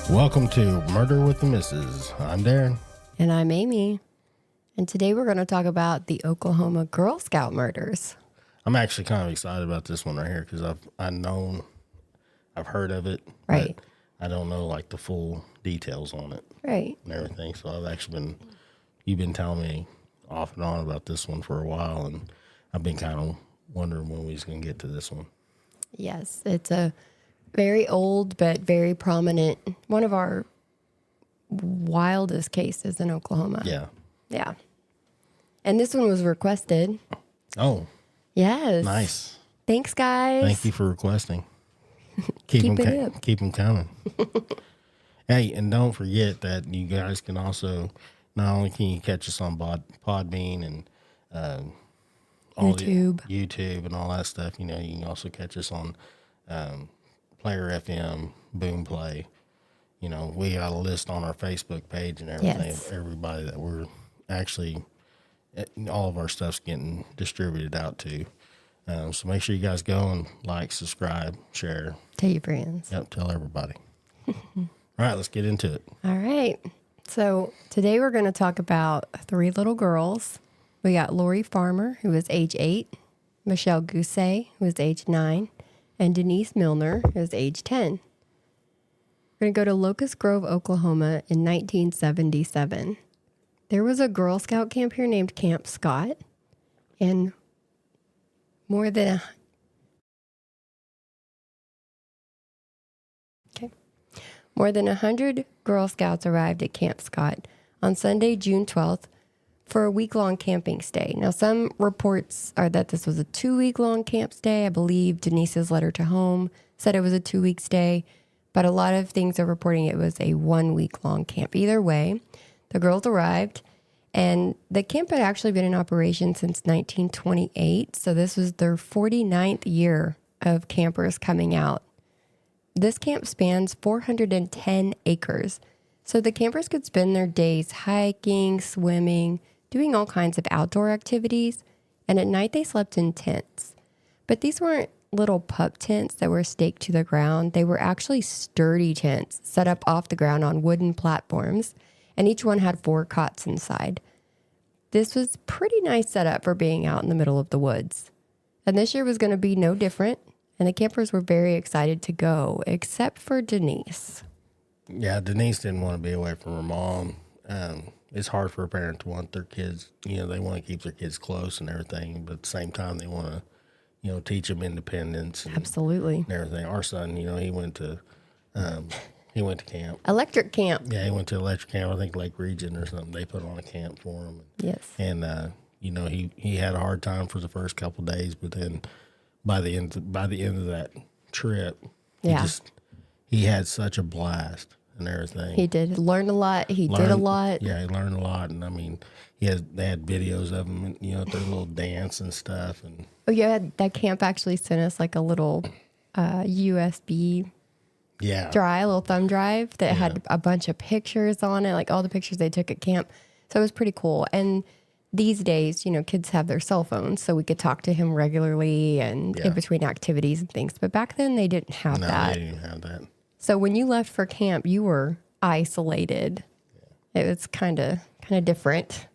Welcome to Murder with the Misses. I'm Darren. And I'm Amy. And today we're going to talk about the Oklahoma Girl Scout murders. I'm actually kind of excited about this one right here because I've heard of it. Right. But I don't know like the full details on it. Right. And everything. So you've been telling me off and on about this one for a while, and I've been kind of wondering when we was going to get to this one. Yes, it's a very old but very prominent, one of our wildest cases in Oklahoma. Yeah. Yeah. And this one was requested. Oh. Yes. Nice. Thanks, guys. Thank you for requesting. Keep them coming. Hey, and don't forget that you guys can also, not only can you catch us on Podbean and YouTube and all that stuff, you can also catch us on Player FM, Boom Play. We got a list on our Facebook page and everything of everybody that we're actually, all of our stuff's getting distributed out to. So make sure you guys go and like, subscribe, share. Tell your friends. Yep, tell everybody. All right, let's get into it. All right. So today we're going to talk about three little girls. We got Lori Farmer, who was age 8, Michele Guse, who was age 9, and Denise Milner, who was age 10. We're going to go to Locust Grove, Oklahoma in 1977. There was a Girl Scout camp here named Camp Scott, and more than 100 Girl Scouts arrived at Camp Scott on Sunday, June 12th, for a week-long camping stay. Now, some reports are that this was a 2-week-long camp stay. I believe Denise's letter to home said it was a 2-week stay, but a lot of things are reporting it was a 1-week-long camp. Either way, the girls arrived, and the camp had actually been in operation since 1928, so this was their 49th year of campers coming out. This camp spans 410 acres, so the campers could spend their days hiking, swimming, doing all kinds of outdoor activities, and at night they slept in tents. But these weren't little pup tents that were staked to the ground. They were actually sturdy tents set up off the ground on wooden platforms, and each one had 4 cots inside. This was pretty nice setup for being out in the middle of the woods. And this year was going to be no different, and the campers were very excited to go, except for Denise. Yeah, Denise didn't want to be away from her mom. It's hard for a parent to want their kids, they want to keep their kids close and everything, but at the same time they want to, teach them independence. And, absolutely. And everything. Our son, he went to camp. Electric camp. Yeah, he went to electric camp. I think Lake Region or something. They put on a camp for him. Yes. And he had a hard time for the first couple of days, but then by the end of that trip, he had such a blast and everything. He did learn a lot. He did a lot. Yeah, he learned a lot, and I mean, they had videos of him, their little dance and stuff. And oh yeah, that camp actually sent us like a little USB drive, a little thumb drive that had a bunch of pictures on it, like all the pictures they took at camp. So it was pretty cool. And these days, kids have their cell phones, so we could talk to him regularly and in between activities and things. But back then, they didn't have that. They didn't have that. So when you left for camp, you were isolated. Yeah. It was kind of different.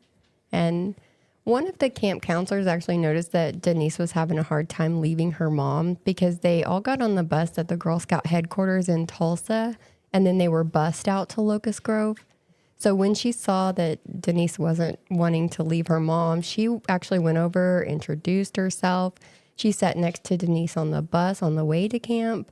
And one of the camp counselors actually noticed that Denise was having a hard time leaving her mom because they all got on the bus at the Girl Scout headquarters in Tulsa, and then they were bused out to Locust Grove. So when she saw that Denise wasn't wanting to leave her mom, she actually went over, introduced herself. She sat next to Denise on the bus on the way to camp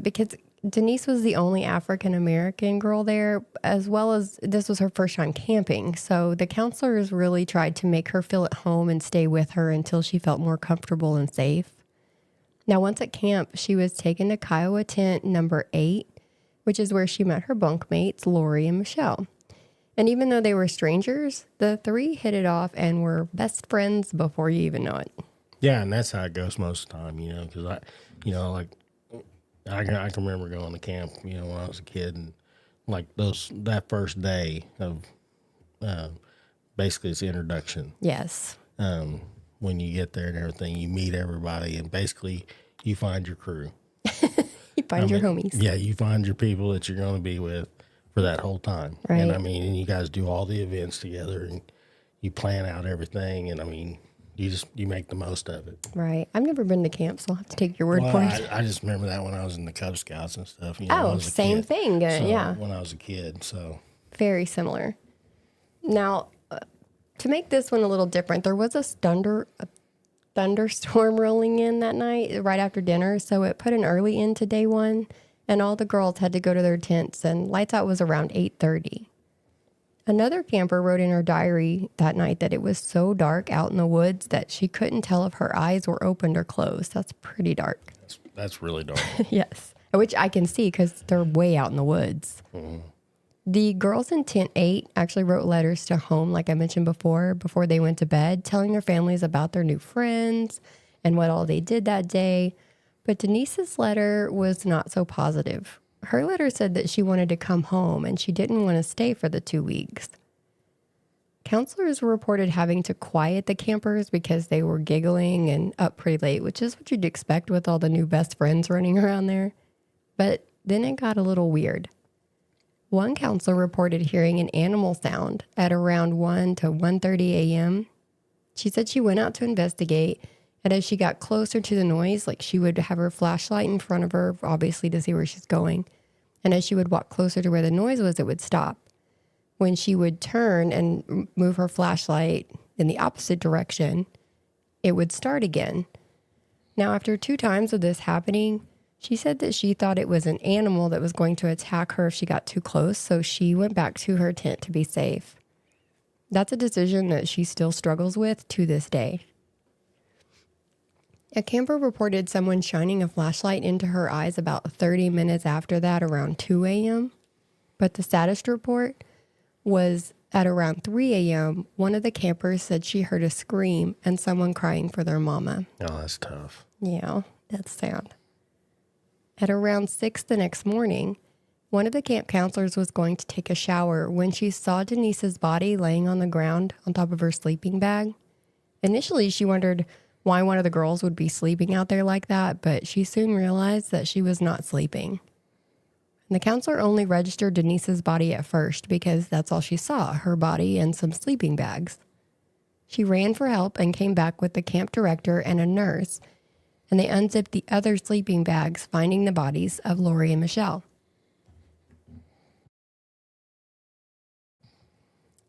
because Denise was the only African-American girl there, as well as this was her first time camping. So the counselors really tried to make her feel at home and stay with her until she felt more comfortable and safe. Now, once at camp, she was taken to Kiowa tent number 8, which is where she met her bunkmates, Lori and Michele. And even though they were strangers, the three hit it off and were best friends before you even know it. Yeah, and that's how it goes most of the time, because I can remember going to camp, when I was a kid, and like that first day of basically it's introduction. Yes. When you get there and everything, you meet everybody, and basically you find your crew. You find your homies. Yeah, you find your people that you're going to be with for that whole time. Right. And and you guys do all the events together and you plan out everything. And you make the most of it. Right. I've never been to camp, so I'll have to take your word for it. I just remember that when I was in the Cub Scouts and stuff. Same thing. Yeah. When I was a kid. So very similar. Now, to make this one a little different, there was a thunderstorm rolling in that night right after dinner, so it put an early end to day one, and all the girls had to go to their tents, and lights out was around 8:30. Another camper wrote in her diary that night that it was so dark out in the woods that she couldn't tell if her eyes were opened or closed. That's pretty dark. That's really dark. Yes, which I can see because they're way out in the woods. Mm-hmm. The girls in Tent 8 actually wrote letters to home, like I mentioned before they went to bed, telling their families about their new friends and what all they did that day. But Denise's letter was not so positive. Her letter said that she wanted to come home and she didn't want to stay for the 2 weeks. Counselors were reported having to quiet the campers because they were giggling and up pretty late, which is what you'd expect with all the new best friends running around there. But then it got a little weird. One counselor reported hearing an animal sound at around 1 to 1:30 a.m. She said she went out to investigate, and as she got closer to the noise, like she would have her flashlight in front of her, obviously to see where she's going. And as she would walk closer to where the noise was, it would stop. When she would turn and move her flashlight in the opposite direction, it would start again. Now, after 2 times of this happening, she said that she thought it was an animal that was going to attack her if she got too close, so she went back to her tent to be safe. That's a decision that she still struggles with to this day. A camper reported someone shining a flashlight into her eyes about 30 minutes after that, around 2 a.m. But the saddest report was at around 3 a.m., one of the campers said she heard a scream and someone crying for their mama. Oh, that's tough. Yeah, that's sad. At around 6 the next morning, one of the camp counselors was going to take a shower when she saw Denise's body laying on the ground on top of her sleeping bag. Initially, she wondered why one of the girls would be sleeping out there like that, but she soon realized that she was not sleeping. And the counselor only registered Denise's body at first because that's all she saw, her body and some sleeping bags. She ran for help and came back with the camp director and a nurse, and they unzipped the other sleeping bags, finding the bodies of Lori and Michele.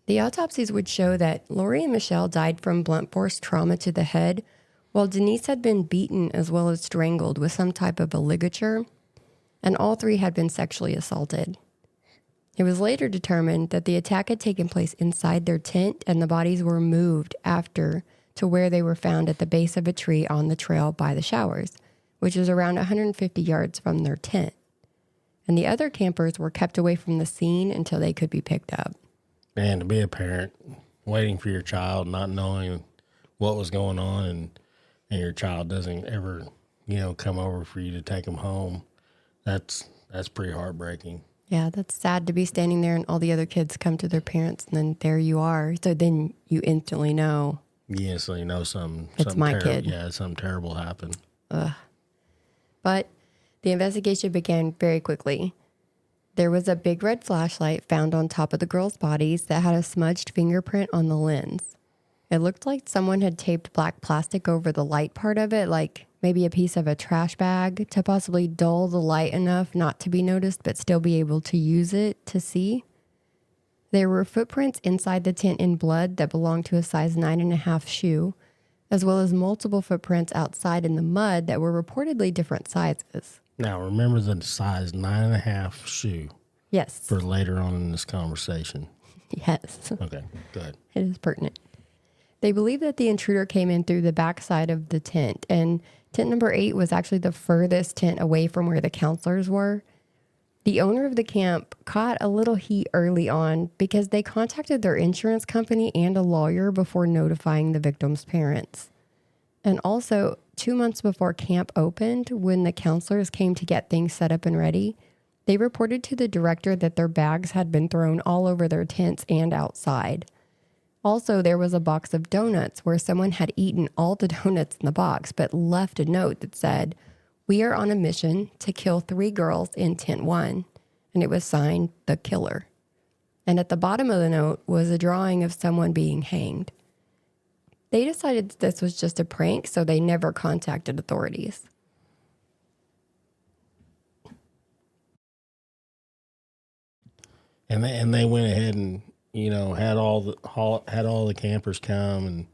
The autopsies would show that Lori and Michele died from blunt force trauma to the head, while Denise had been beaten as well as strangled with some type of a ligature, and all 3 had been sexually assaulted. It was later determined that the attack had taken place inside their tent, and the bodies were moved after to where they were found at the base of a tree on the trail by the showers, which is around 150 yards from their tent. And the other campers were kept away from the scene until they could be picked up. And to be a parent, waiting for your child, not knowing what was going on, and your child doesn't ever, come over for you to take them home, that's pretty heartbreaking. Yeah, that's sad to be standing there and all the other kids come to their parents, and then there you are. So then you instantly know. Yeah, so you know it's my kid. Yeah, something terrible happened. But the investigation began very quickly. There was a big red flashlight found on top of the girls' bodies that had a smudged fingerprint on the lens. It looked like someone had taped black plastic over the light part of it, like maybe a piece of a trash bag, to possibly dull the light enough not to be noticed, but still be able to use it to see. There were footprints inside the tent in blood that belonged to a size 9.5 shoe, as well as multiple footprints outside in the mud that were reportedly different sizes. Now, remember the size 9.5 shoe. Yes. For later on in this conversation. Yes. Okay, good. It is pertinent. They believe that the intruder came in through the backside of the tent, and tent number 8 was actually the furthest tent away from where the counselors were. The owner of the camp caught a little heat early on because they contacted their insurance company and a lawyer before notifying the victim's parents. And also, 2 months before camp opened, when the counselors came to get things set up and ready, they reported to the director that their bags had been thrown all over their tents and outside. Also, there was a box of donuts where someone had eaten all the donuts in the box, but left a note that said, "We are on a mission to kill 3 girls in tent 1." And it was signed "The Killer." And at the bottom of the note was a drawing of someone being hanged. They decided that this was just a prank, so they never contacted authorities. And they went ahead and, you know, had all the campers come,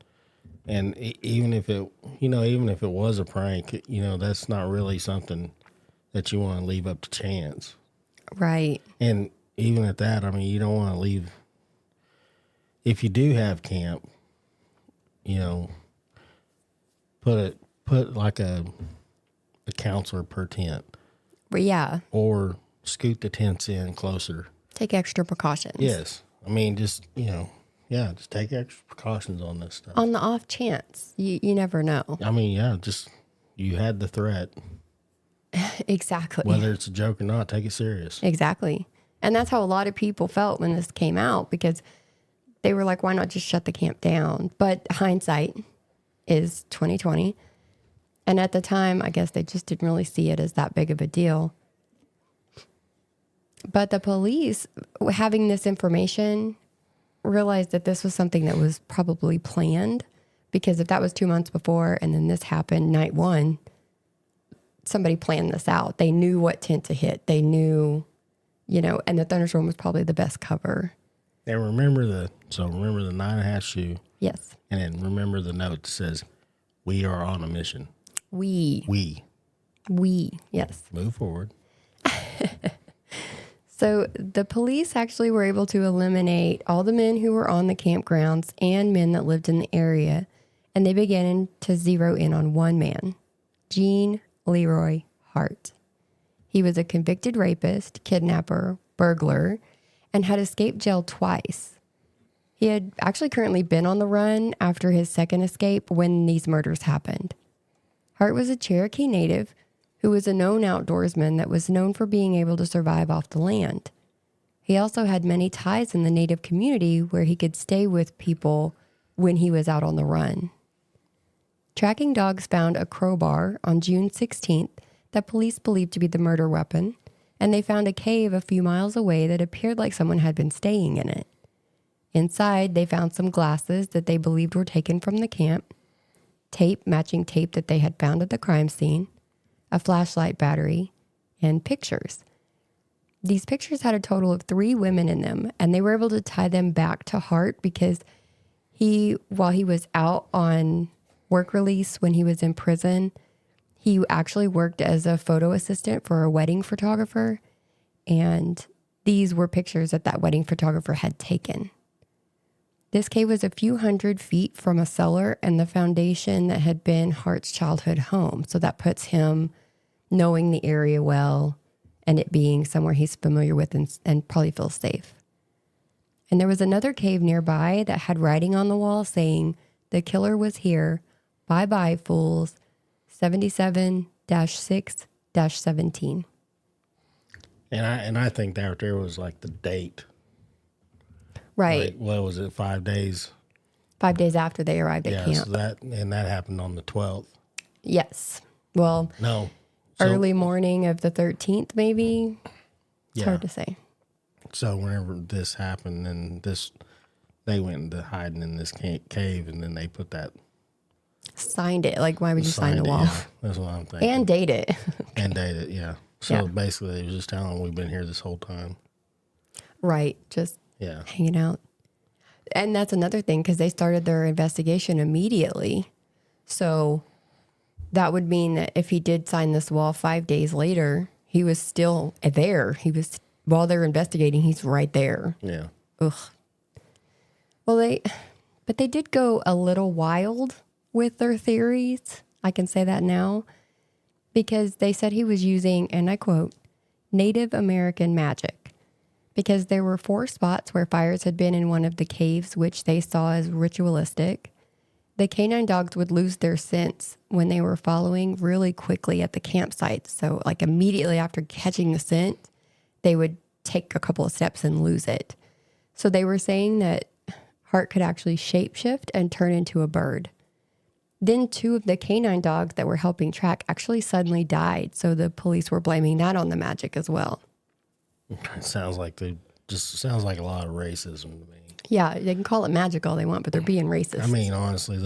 and even if it was a prank, you know, that's not really something that you want to leave up to chance. Right. And even at that, I mean, you don't want to leave, if you do have camp, you know, put like a counselor per tent. But yeah. Or scoot the tents in closer. Take extra precautions. Yes. I mean, just, you know, yeah, just take extra precautions on this stuff. On the off chance. You never know. I mean, yeah, just, you had the threat. Exactly. Whether it's a joke or not, take it serious. Exactly. And that's how a lot of people felt when this came out, because they were like, why not just shut the camp down? But hindsight is 2020. And at the time, I guess they just didn't really see it as that big of a deal. But the police, having this information, realized that this was something that was probably planned, because if that was 2 months before and then this happened night 1, somebody planned this out. They knew what tent to hit. They knew, you know, and the thunderstorm was probably the best cover. And remember the 9.5 shoe. Yes. And then remember the note that says, "We are on a mission." We, yes. Move forward. So the police actually were able to eliminate all the men who were on the campgrounds and men that lived in the area. And they began to zero in on one man, Gene Leroy Hart. He was a convicted rapist, kidnapper, burglar, and had escaped jail twice. He had actually currently been on the run after his second escape when these murders happened. Hart was a Cherokee native who was a known outdoorsman that was known for being able to survive off the land. He also had many ties in the native community where he could stay with people when he was out on the run. Tracking dogs found a crowbar on June 16th that police believed to be the murder weapon, and they found a cave a few miles away that appeared like someone had been staying in it. Inside, they found some glasses that they believed were taken from the camp, tape matching tape that they had found at the crime scene, a flashlight battery, and pictures. These pictures had a total of 3 women in them, and they were able to tie them back to Hart because while he was out on work release when he was in prison, he actually worked as a photo assistant for a wedding photographer, and these were pictures that wedding photographer had taken. This cave was a few hundred feet from a cellar and the foundation that had been Hart's childhood home. So that puts him knowing the area well and it being somewhere he's familiar with and probably feels safe. And there was another cave nearby that had writing on the wall saying, "The killer was here. Bye-bye, fools. 77-6-17. And I think that there was like the date. Right. Like, what was it, 5 days? 5 days after they arrived at camp. So that happened on the 12th. Yes. Well, no. Early morning of the 13th, maybe. It's hard to say. So whenever this happened, and they went into hiding in this cave, and then they put that. Signed it. Like, why would you sign the wall? Yeah, that's what I'm thinking. And date it. And date it, yeah. So basically, it was just telling them we've been here this whole time. Right. Just hanging out. And that's another thing, because they started their investigation immediately. So that would mean that if he did sign this wall 5 days later, he was still there. While they're investigating, he's right there. Yeah. Ugh. Well, they did go a little wild with their theories. I can say that now, because they said he was using, and I quote, Native American magic, because there were 4 spots where fires had been in one of the caves, which they saw as ritualistic. The canine dogs would lose their scents when they were following really quickly at the campsite. So like immediately after catching the scent, they would take a couple of steps and lose it. So they were saying that Hart could actually shapeshift and turn into a bird. Then 2 of the canine dogs that were helping track actually suddenly died. So the police were blaming that on the magic as well. It sounds like sounds like a lot of racism to me. Yeah, they can call it magic all they want, but they're being racist. I mean, honestly,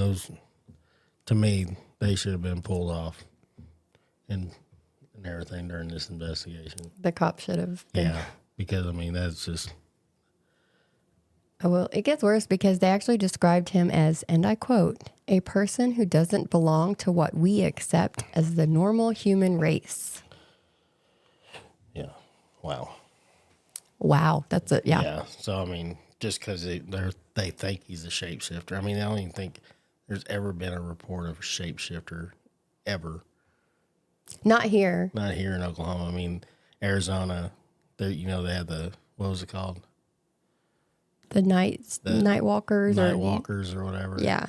to me, they should have been pulled off and everything during this investigation. The cop should have been. Yeah, because, I mean, that's just... Oh, well, it gets worse because they actually described him as, and I quote, a person who doesn't belong to what we accept as the normal human race. Yeah. Wow. Wow. That's it. Yeah. Yeah. So, I mean, just because they think he's a shapeshifter. I mean, I don't even think there's ever been a report of a shapeshifter ever. Not here. Not here in Oklahoma. I mean, Arizona, they had what was it called? The night walkers. Night walkers or whatever. Yeah.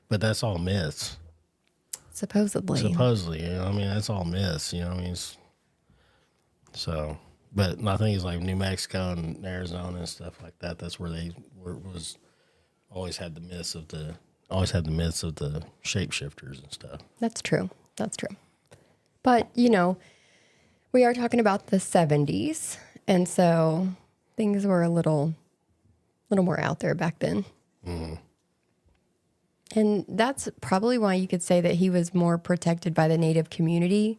But that's all myths. Supposedly. I mean, that's all myths, I mean, but I think it's like New Mexico and Arizona and stuff like that. That's where always had the myths of the shapeshifters and stuff. That's true. But, we are talking about the 70s. And so things were a little more out there back then. Mm-hmm. And that's probably why you could say that he was more protected by the Native community,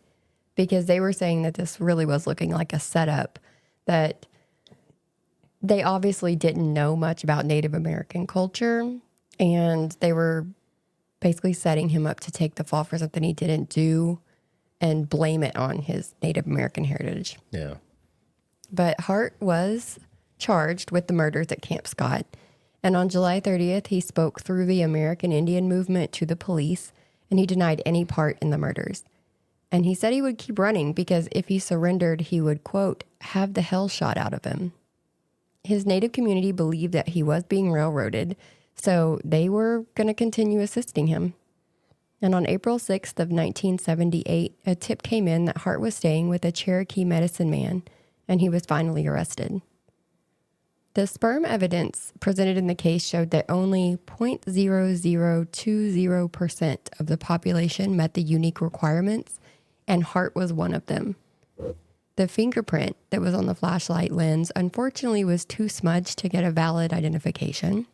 because they were saying that this really was looking like a setup, that they obviously didn't know much about Native American culture, and they were basically setting him up to take the fall for something he didn't do and blame it on his Native American heritage. Yeah. But Hart was charged with the murders at Camp Scott. And on July 30th, he spoke through the American Indian movement to the police, and he denied any part in the murders. And he said he would keep running because if he surrendered, he would, quote, have the hell shot out of him. His Native community believed that he was being railroaded, so they were going to continue assisting him. And on April 6th of 1978, a tip came in that Hart was staying with a Cherokee medicine man, and he was finally arrested. The sperm evidence presented in the case showed that only 0.0020% of the population met the unique requirements, and Hart was one of them. The fingerprint that was on the flashlight lens, unfortunately, was too smudged to get a valid identification.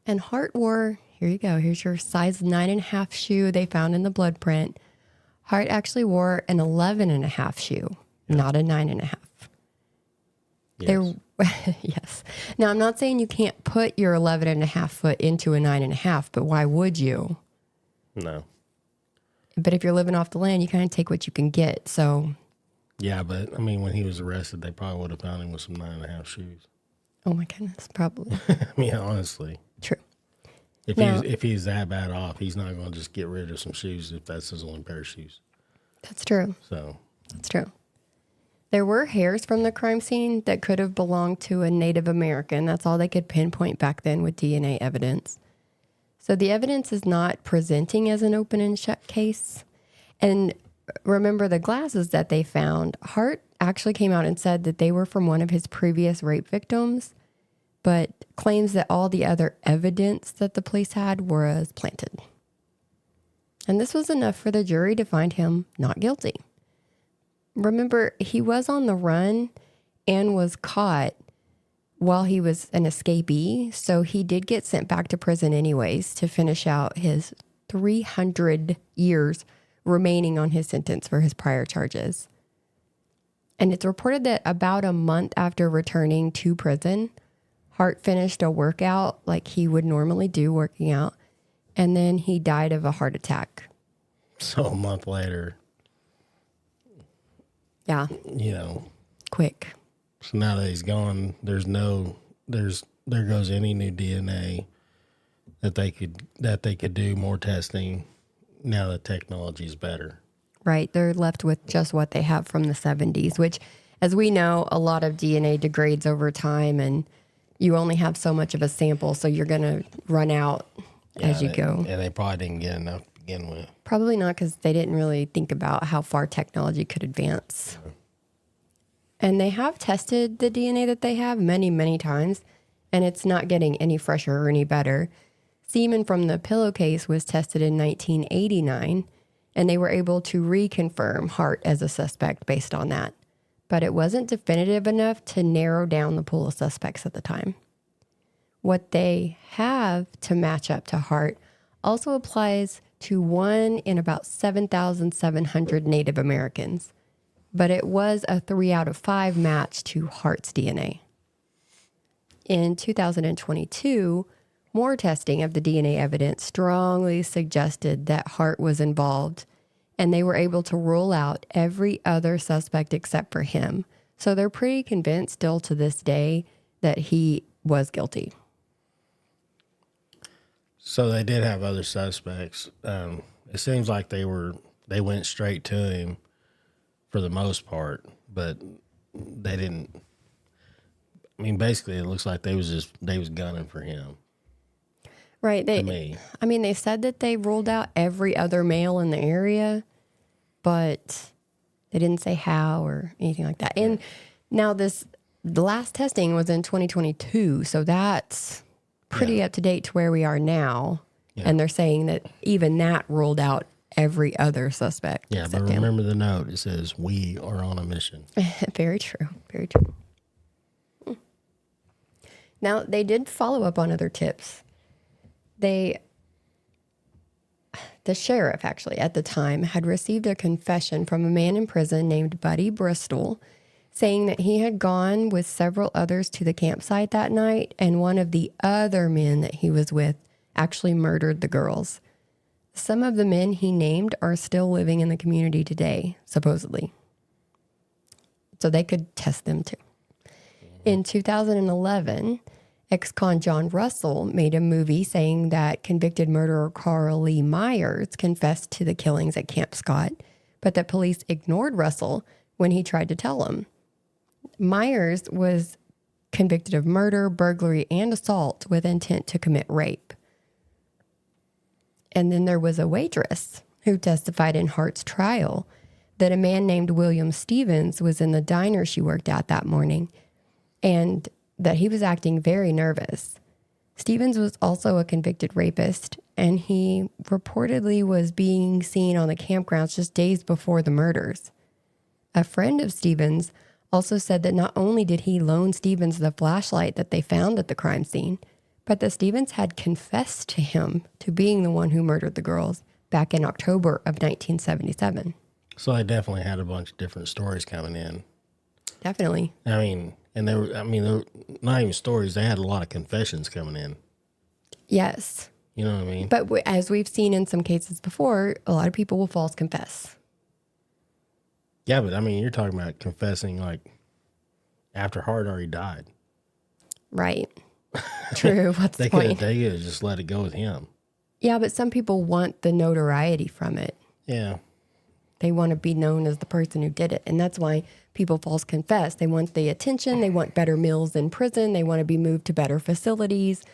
And Hart wore, here you go, here's your size 9.5 shoe they found in the blood print. Hart actually wore an 11.5 shoe, not a 9.5. Yes. Yes. Now, I'm not saying you can't put your 11.5 foot into a 9.5, but why would you? No. But if you're living off the land, you kind of take what you can get. So. Yeah, but I mean, when he was arrested, they probably would have found him with some 9.5 shoes. Oh my goodness, probably. I mean, honestly. True. If he's that bad off, he's not going to just get rid of some shoes if that's his only pair of shoes. That's true. That's true. There were hairs from the crime scene that could have belonged to a Native American. That's all they could pinpoint back then with DNA evidence. So the evidence is not presenting as an open and shut case. And remember the glasses that they found, Hart actually came out and said that they were from one of his previous rape victims, but claims that all the other evidence that the police had was planted. And this was enough for the jury to find him not guilty. Remember, he was on the run and was caught while he was an escapee, so he did get sent back to prison anyways to finish out his 300 years remaining on his sentence for his prior charges. And it's reported that about a month after returning to prison, Hart finished a workout like he would normally do working out, and then he died of a heart attack. So a month later. Yeah. Quick. So now that he's gone, there goes any new DNA that they could do more testing now that technology is better. Right. They're left with just what they have from the 70s, which, as we know, a lot of DNA degrades over time and you only have so much of a sample, so you're going to run out as you go. And they probably didn't get enough to begin with. Probably not, because they didn't really think about how far technology could advance. Yeah. And they have tested the DNA that they have many, many times, and it's not getting any fresher or any better. Semen from the pillowcase was tested in 1989, and they were able to reconfirm Hart as a suspect based on that. But it wasn't definitive enough to narrow down the pool of suspects at the time. What they have to match up to Hart also applies to 1 in about 7,700 Native Americans, but it was a 3 out of 5 match to Hart's DNA. In 2022, more testing of the DNA evidence strongly suggested that Hart was involved, and they were able to rule out every other suspect except for him. So they're pretty convinced still to this day that he was guilty. So they did have other suspects. It seems like they went straight to him for the most part, but they didn't. I mean, basically, it looks like they was gunning for him. Right. They said that they ruled out every other male in the area, but they didn't say how or anything like that. And now the last testing was in 2022, so that's pretty up to date to where we are now. Yeah. And they're saying that even that ruled out every other suspect. Yeah, but remember the note. It says, "We are on a mission." Very true. Very true. Now, they did follow up on other tips. The sheriff, actually, at the time, had received a confession from a man in prison named Buddy Bristol, saying that he had gone with several others to the campsite that night, and one of the other men that he was with actually murdered the girls. Some of the men he named are still living in the community today, supposedly. So they could test them too. In 2011, ex-con John Russell made a movie saying that convicted murderer Carl Lee Myers confessed to the killings at Camp Scott, but that police ignored Russell when he tried to tell them. Myers was convicted of murder, burglary, and assault with intent to commit rape. And then there was a waitress who testified in Hart's trial that a man named William Stevens was in the diner she worked at that morning, and that he was acting very nervous. Stevens was also a convicted rapist, and he reportedly was being seen on the campgrounds just days before the murders. A friend of Stevens also said that not only did he loan Stevens the flashlight that they found at the crime scene, but that Stevens had confessed to him to being the one who murdered the girls back in October of 1977. So they definitely had a bunch of different stories coming in. Definitely. I mean, they were not even stories. They had a lot of confessions coming in. Yes. You know what I mean? But as we've seen in some cases before, a lot of people will false confess. Yeah, but I mean, you're talking about confessing like after Hart already died. Right. True. What's the point? They could have just let it go with him. Yeah, but some people want the notoriety from it. Yeah. They want to be known as the person who did it. And that's why people false confess. They want the attention. They want better meals in prison. They want to be moved to better facilities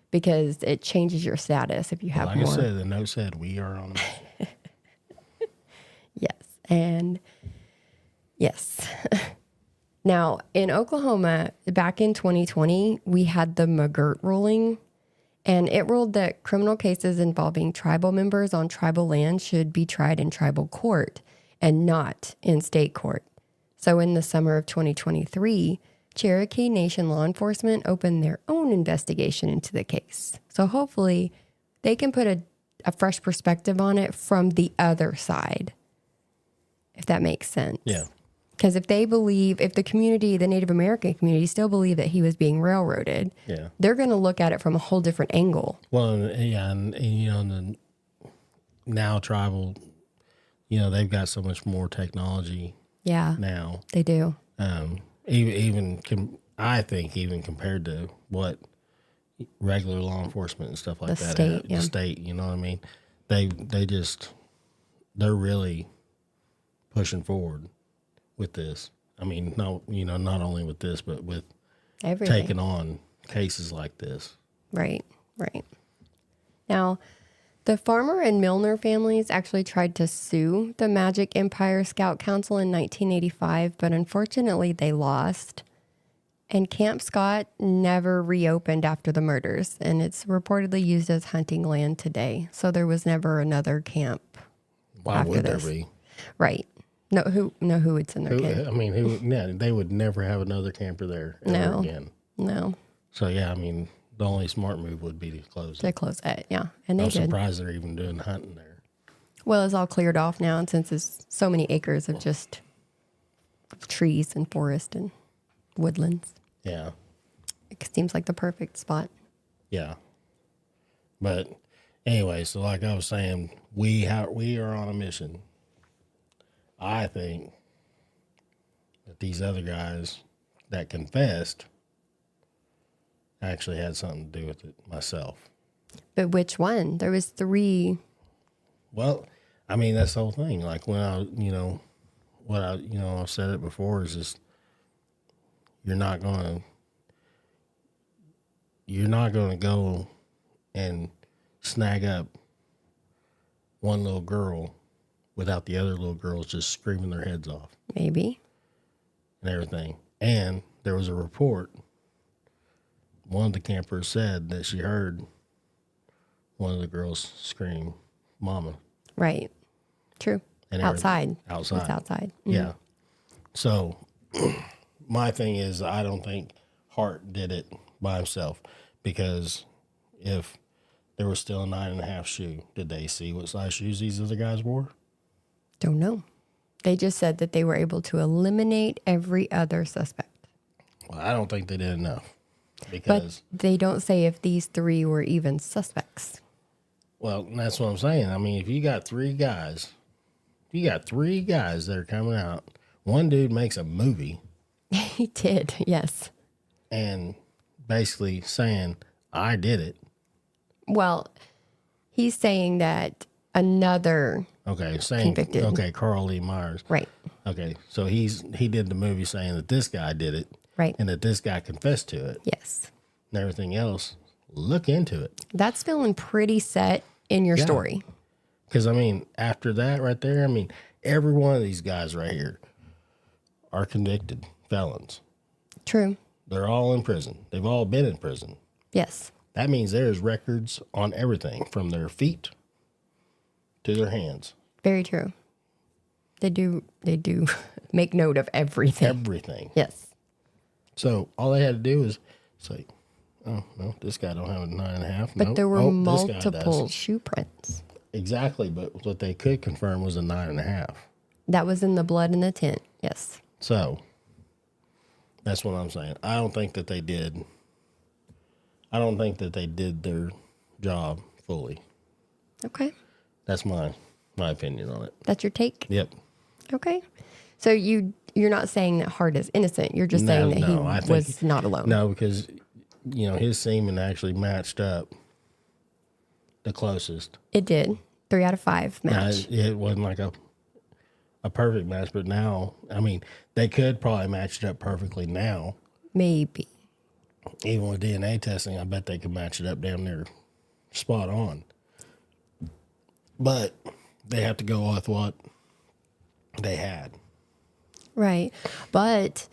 because it changes your status if you have more. Like I said, the note said, "We are on a mission." Yes. And yes. Now, in Oklahoma, back in 2020, we had the McGirt ruling, and it ruled that criminal cases involving tribal members on tribal land should be tried in tribal court and not in state court. So in the summer of 2023, Cherokee Nation law enforcement opened their own investigation into the case. So hopefully they can put a fresh perspective on it from the other side, if that makes sense. Yeah. Because if the community, the Native American community, still believe that he was being railroaded, they're going to look at it from a whole different angle. Well, yeah, and the now tribal, they've got so much more technology. Yeah, now they do. I think even compared to what regular law enforcement and stuff like that, the state, you know what I mean? They're really pushing forward with this. I mean, no, not only with this, but with everything. Taking on cases like this. Right. Now, the Farmer and Milner families actually tried to sue the Magic Empire Scout Council in 1985, but unfortunately they lost. And Camp Scott never reopened after the murders, and it's reportedly used as hunting land today. So there was never another camp. Why after would this. there be? Right. No, who would send their kid? I mean, they would never have another camper there ever again. No. So, yeah, I mean, the only smart move would be to close it. To close it, yeah. And they I'm did. surprised they're even doing hunting there. Well, it's all cleared off now, and since it's so many acres of just trees and forest and woodlands. Yeah. It seems like the perfect spot. Yeah. But anyway, so like I was saying, we are on a mission. I think that these other guys that confessed actually had something to do with it myself. But which one? There was 3. Well, I mean, that's the whole thing. Like when I've said it before is just, you're not going to go and snag up one little girl without the other little girls just screaming their heads off. Maybe. And everything. And there was a report. One of the campers said that she heard one of the girls scream, "Mama." Right. True. And outside. Outside. It's outside. Mm-hmm. Yeah. So my thing is, I don't think Hart did it by himself, because if there was still a 9.5 shoe, did they see what size shoes these other guys wore? Don't know. They just said that they were able to eliminate every other suspect. Well, I don't think they did enough, because. But they don't say if these 3 were even suspects. Well, that's what I'm saying. I mean, if you got 3 guys, that are coming out. One dude makes a movie. He did, yes. And basically saying, I did it. Well, he's saying that another convicted. Okay, Carl Lee Myers. Right. Okay, so he did the movie saying that this guy did it. Right. And that this guy confessed to it. Yes. And everything else, look into it. That's feeling pretty set in your story. Because, I mean, after that right there, I mean, every one of these guys right here are convicted felons. True. They're all in prison. They've all been in prison. Yes. That means there's records on everything from their feet to their hands. Very true. They do make note of everything. Everything. Yes. So all they had to do is say, oh, no, this guy don't have a 9.5. But there were multiple shoe prints. Exactly. But what they could confirm was a 9.5. That was in the blood in the tent. Yes. So that's what I'm saying. I don't think that they did their job fully. Okay. That's my opinion on it. That's your take? Yep. Okay. So you're not saying that Hart is innocent. You're just saying that he was not alone. No, because, his semen actually matched up the closest. It did. 3 out of 5 match. Now, it wasn't like a perfect match, but now, I mean, they could probably match it up perfectly now. Maybe. Even with DNA testing, I bet they could match it up damn near spot on. But they have to go with what they had. Right. But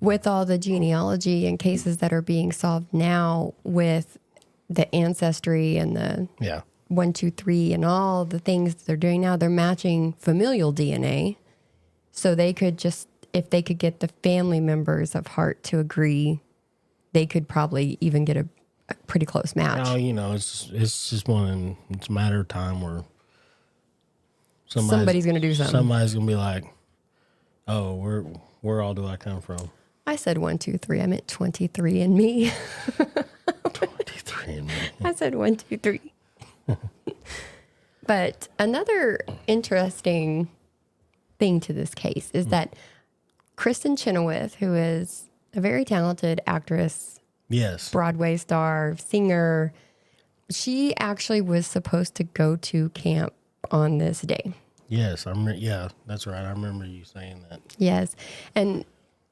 with all the genealogy and cases that are being solved now with the ancestry and the 1, 2, 3 and all the things they're doing now, they're matching familial DNA. So they could just, if they could get the family members of Hart to agree, they could probably even get a pretty close match. Oh, it's just it's a matter of time where somebody's going to do something. Somebody's going to be like, oh, where all do I come from? I said 1, 2, 3. I meant 23 and me. 23 and me. I said 1, 2, 3. But another interesting thing to this case is that Kristen Chenoweth, who is a very talented actress, yes, Broadway star, singer, she actually was supposed to go to camp on this day. Yes, that's right. I remember you saying that. Yes, and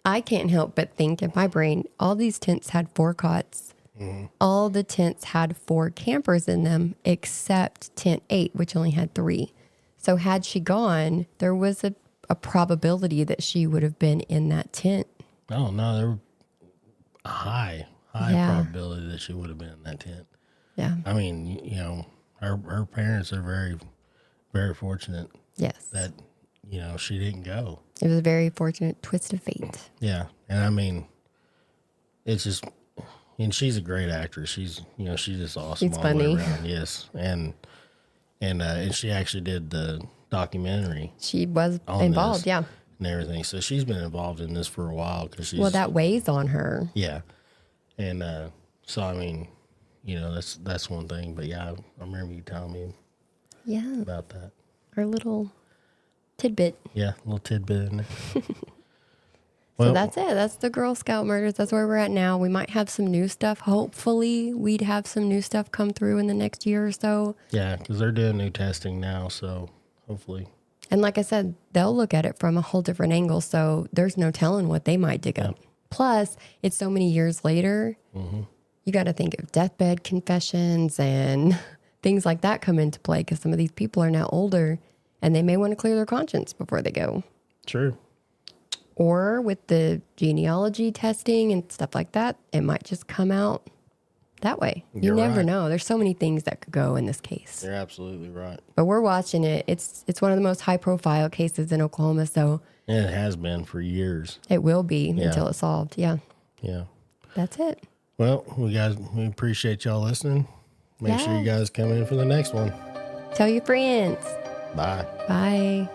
I can't help but think in my brain, all these tents had 4 cots. Mm-hmm. All the tents had 4 campers in them, except tent 8, which only had 3. So had she gone, there was a probability that she would have been in that tent. Oh, no, a high probability that she would have been in that tent. Yeah. I mean, you know, her parents are very, very fortunate. Yes. That, you know, she didn't go. It was a very fortunate twist of fate. Yeah. And I mean, it's just, and she's a great actress. She's, you know, she's just awesome. She's all funny. the way around. Yes. And she actually did the documentary. She was involved. Yeah. And everything. So she's been involved in this for a while because she's. Well, that weighs on her. Yeah. And so, I mean, you know, that's one thing. But yeah, I remember you telling me about that. Our little tidbit. Yeah, a little tidbit in there. So that's it. That's the Girl Scout murders. That's where we're at now. We might have some new stuff. Hopefully, we'd have some new stuff come through in the next year or so. Yeah, because they're doing new testing now, so hopefully. And like I said, they'll look at it from a whole different angle, so there's no telling what they might dig up. Plus, it's so many years later, you got to think of deathbed confessions and things like that come into play because some of these people are now older and they may want to clear their conscience before they go. True. Or with the genealogy testing and stuff like that, it might just come out that way. You never know. There's so many things that could go in this case. You're absolutely right. But we're watching it. It's one of the most high-profile cases in Oklahoma, so... And it has been for years. It will be until it's solved, yeah. Yeah. That's it. Well, we appreciate y'all listening. Make sure you guys come in for the next one. Tell your friends. Bye. Bye.